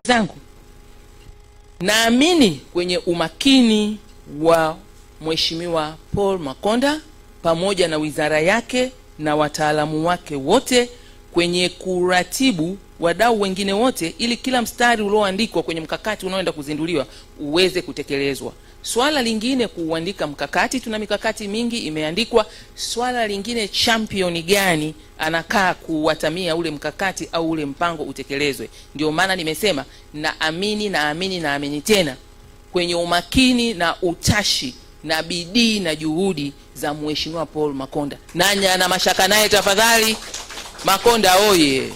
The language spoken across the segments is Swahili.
zangu, naamini kwenye umakini wa Mheshimiwa Paul Makonda pamoja na wizara yake na wataalamu wake wote kwenye kuratibu wadau wengine wote ili kila mstari ulioandikwa kwenye mkakati unaoenda kuzinduliwa uweze kutekelezwa. Swala lingine kuandika mkakati, tuna mikakati mingi imeandikwa. Swala lingine champion gani anakaa kuwatamia ule mkakati au ule mpango utekelezwe. Ndio maana nimesema naamini tena kwenye umakini na utashi na bidii na juhudi za Mheshimiwa Paul Makonda. Nani ana mashaka naye tafadhali? Makonda oye!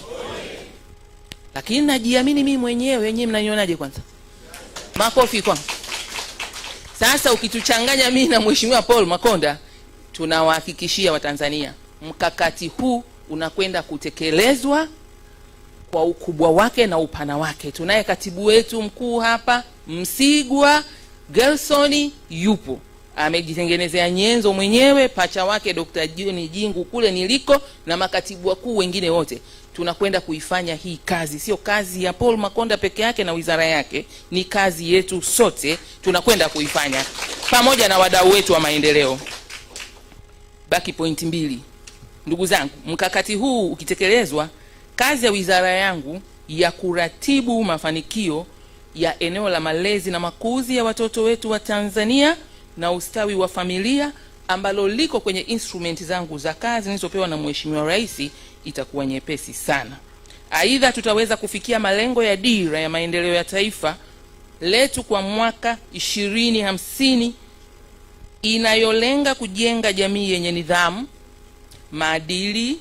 Lakini najiamini mimi mwenyewe. Wenyewe mnanionaje kwanza? Makofi kwangu. Sasa ukituchanganya mimi na Mheshimiwa Paul Makonda, tunawahakikishia Watanzania mkakati huu unakwenda kutekelezwa kwa ukubwa wake na upana wake. Tunaye katibu wetu mkuu hapa Msigwa Gerson, yupo amejitengenezea nyenzo mwenyewe, pacha wake Dr. John Jingu kule niliko, na makatibu wakuu wengine wote. Tunakwenda kuifanya hii kazi, sio kazi ya Paul Makonda peke yake na wizara yake, ni kazi yetu sote. Tunakwenda kuifanya pamoja na wadau wetu wa maendeleo. Baki point mbili, ndugu zangu. Mkakati huu ukitekelezwa, kazi ya wizara yangu ya kuratibu mafanikio ya eneo la malezi na makuzi ya watoto wetu wa Tanzania na ustawi wa familia, ambalo liko kwenye instrument zangu za kazi nilizopewa na Mheshimiwa Rais, itakuwa nyepesi sana. Aidha, tutaweza kufikia malengo ya dira ya maendeleo ya taifa letu kwa mwaka 2050 inayolenga kujenga jamii yenye nidhamu, maadili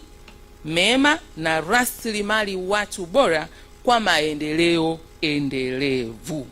mema na rasilimali watu bora kwa maendeleo endelevu.